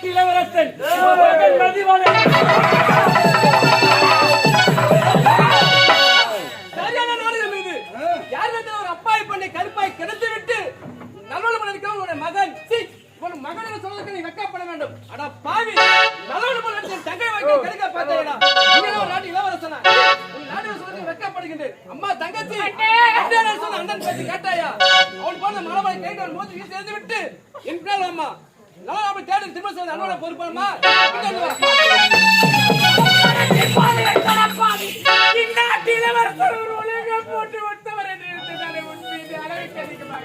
இளவரசன் சரியான நாடகம் இது. யார் ஒரு அப்பாய் பண்ணை கருப்பாய் கிடைத்து விட்டு நல்லவன் நினைக்கிறவன் மகன் ஒரு மகனை சொல்றதுக்கு நீ வெக்கப்பட வேண்டும். அடா பாவி, நல்லவன் தங்கை வாங்கி கிடைக்க பார்த்தேடா. நீ ஒரு நாட்டு இளவரசனா? உன் நாடு சொல்றதுக்கு வெக்கப்படுகின்றேன். அம்மா தங்கச்சி அண்ணன் சொன்ன அண்ணன் பேசி கேட்டாயா? அவன் போன மலமலை கேட்டு மோதி வீசி எறிந்து விட்டு என் பிள்ளை அம்மா நல்ல தேடி திரும்ப சொல்ல அண்ணனோட பொறுப்பாமா இளவரசர் உலக போட்டு விட்டவர் என்று இருந்ததாலே உன் மீது அளவுக்கு அதிகமாக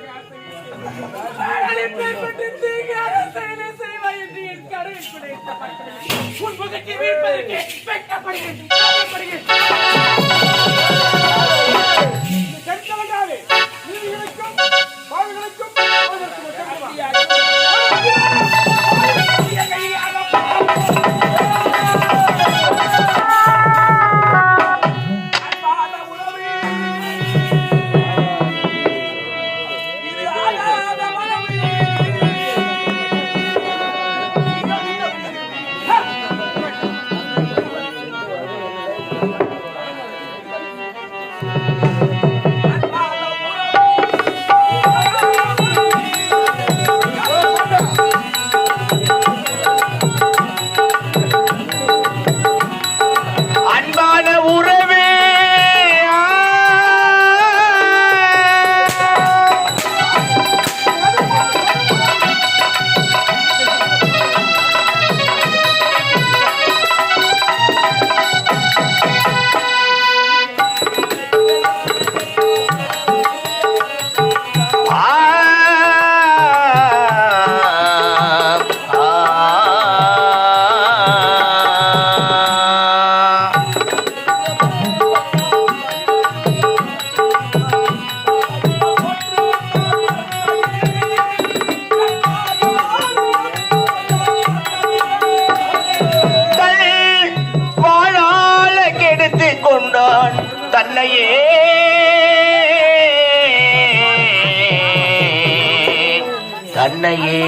தன்னையே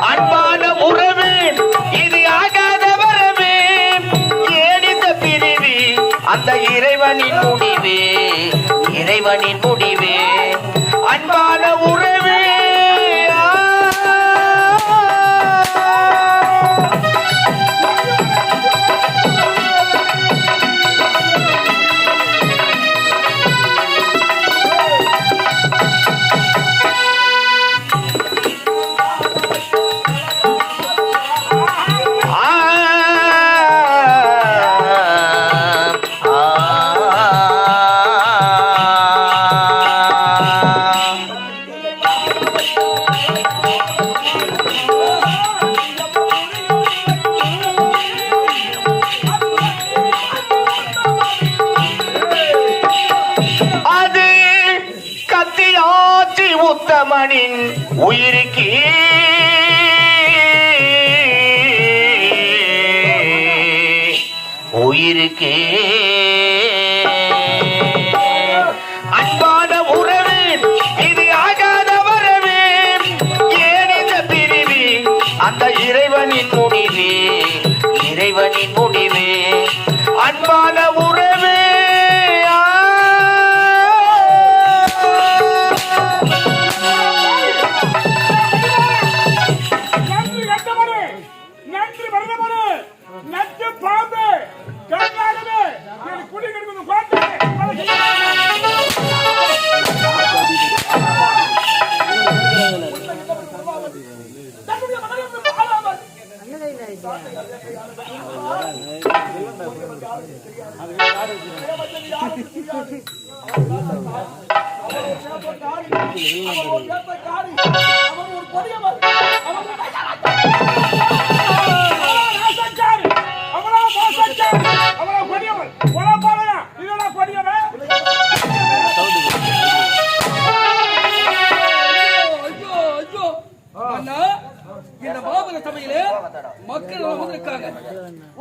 அன்பான உறவு இது ஆகாத வரவே ஏன் இந்த பிரிவு அந்த இறைவனின் முடிவே இறைவனின் முடிவே அன்பான உறவு உத்தமனின் உயிருக்கு உயிருக்கு அன்பான உறவு இது ஆகாத வரவே ஏன் இந்த பிரிவு அந்த இறைவனின் முடிவு இறைவனின் முடிவு அன்பான உறவு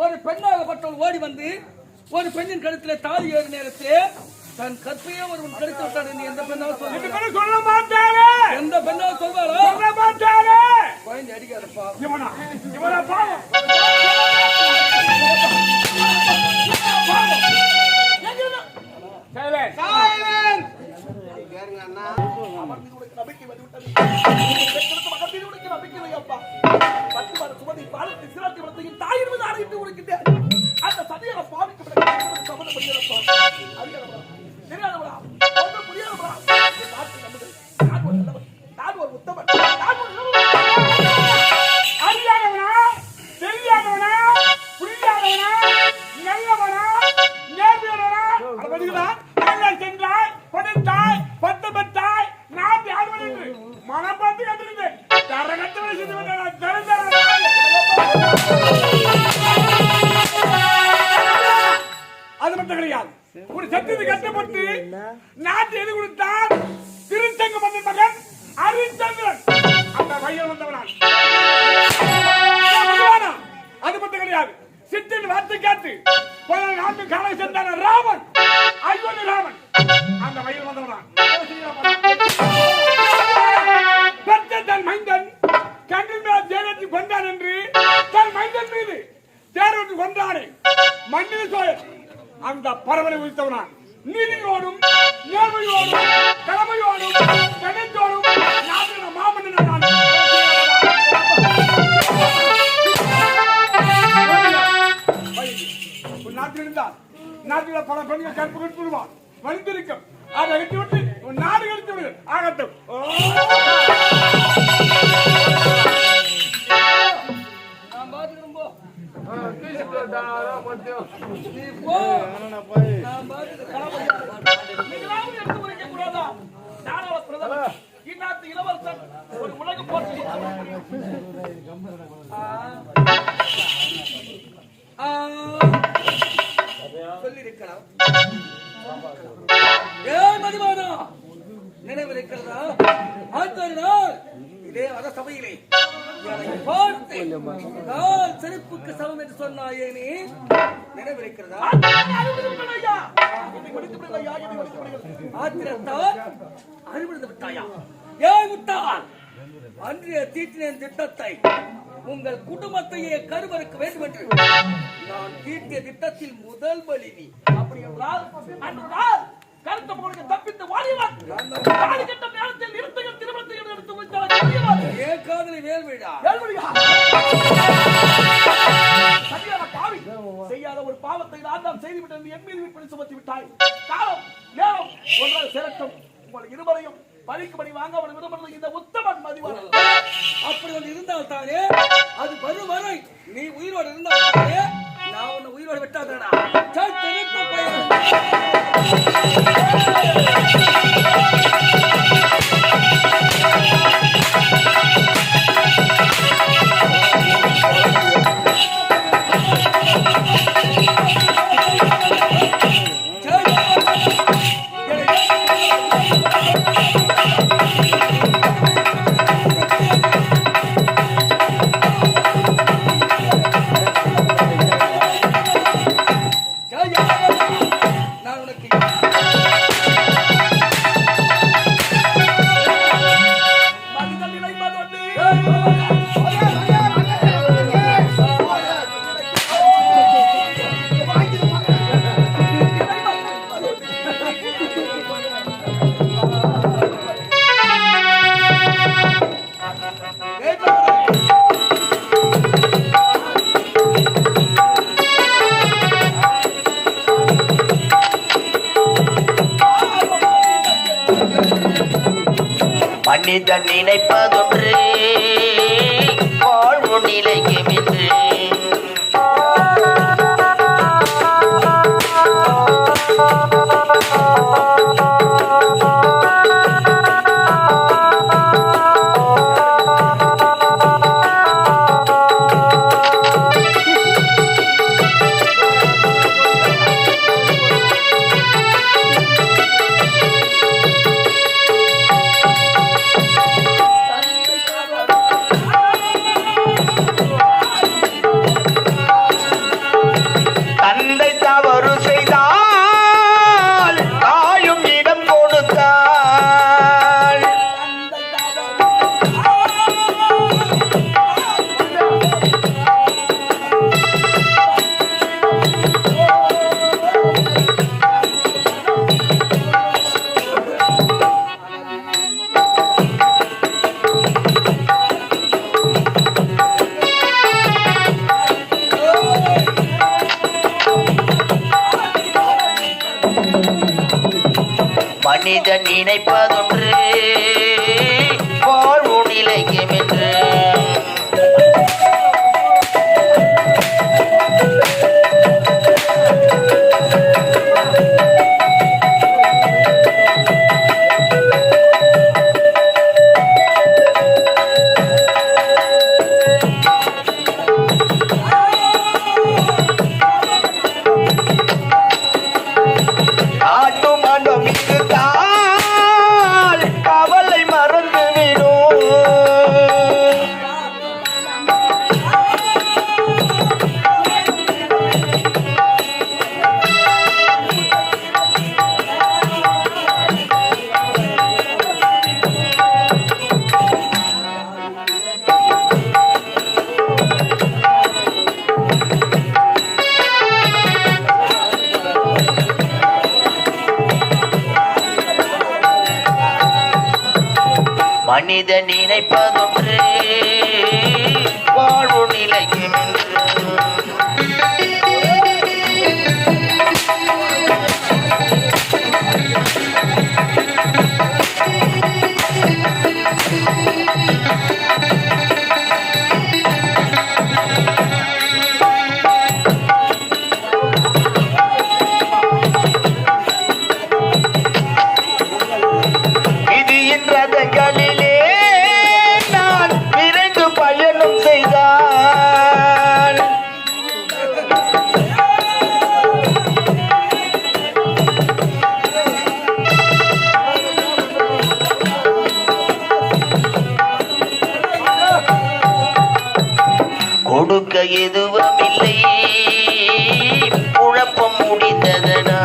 ஒரு பெண்ணாகப்பட்டவள் ஓடி வந்து ஒரு பெண்ணின் கழுத்திலே தாலி ஏறு நேரத்திலே தன் கற்பையே ஒருவன் கழித்து விட்டான் என்று எந்த பெண்ணால் சொல்ல மாட்டாரே எந்த பெண்ணால் சொல்வாரோ சொல்ல மாட்டாரே இவனா இவனா பாவம் அது மட்டும் கிடையாது. ஒரு சத்தியத்தை கட்டப்பட்டு நாட்டு எது கொடுத்தார் திருச்சங்க மன்னன் மகன் அரிச்சந்திரன் அந்த வயல் வந்தவனான். அது மட்டும் கிடையாது. சித்தின் வார்த்தை காத்து நாட்டு காலை சென்றான ராமன் ஐவன் ராமன் அந்த வயல் வந்தவனான். பெற்ற தன் மைந்தன் கண்ணின் மேல் தேரத்தை கொண்டான் என்று தன் மைந்தன் மீது தேரத்தை கொண்டானே மண்ணில் சோழன் அந்த பரவலை உயிர்த்தவனான். நீதியோடும் நேர்மையோடும் கடமையோடும் கணத்தோடும் நாட்டின மாமன்னன் நாட்டில் இருந்தால் நாட்டில் பல பெண்கள் கற்பு கட்டுவான் வந்திருக்கும் அதை விட்டு விட்டு நாடு கழித்து விடு ஆகட்டும். இளவரசன் ஒரு உலக போட்டி சொல்லியிருக்கலாம். நினைவிருக்கிறதா? இதே அத சபையிலே செருப்புக்கு சமம் என்று சொன்னாயே நீ நினைவிருக்கிறதா? ஆத்திரத்தால் அறிவிழந்து விட்டாயா? ஏன் விட்டால் அன்றைய தீட்டினின் திட்டத்தை உங்கள் குடும்பத்தையே கருவறுக்க வேண்டும் என்று நான் தீட்டிய திட்டத்தில் முதல் பலினி. அப்படி என்றால் அன்று நாள் கருத்த மகனுக்கு தப்பித்து வாடியவன் தாடி கட்ட நேரத்தில் நிறுத்துகள் திருமணத்தை எடுத்து வைத்தவன் ஏன் காதலி வேல்விழா சரியான பாவி செய்யாத ஒரு பாவத்தை நான் தான் செய்துவிட்டேன் என் மீது விற்பனை சுமத்தி விட்டாய். காலம் நேரம் ஒன்றாக சேரட்டும். உங்கள் இருவரையும் பலிக்கும்படி வாங்க அவன் விரும்புவது இந்த உத்தமன் மதிவான. அப்படி ஒன்று இருந்தால் தானே அது வரும் வரை நீ உயிரோடு இருந்தால் தானே நான் உன்னை உயிரோடு விட்டாதடா. மனிதன் நினைப்பதொன்று வாழ்வு நிலைக்கு மின்று நினைப்பதொன்று வாழ்வு நிலைக்கும் என்று மனிதன் நினைப்பதொன்று வாழ்வு நிலைக்கும் என்று விதியின் ரதங்களிலே நான் விரைந்து பயணம் செய்தான் கொடுக்க எதுவும் இல்லை குழப்பம் முடிந்ததனா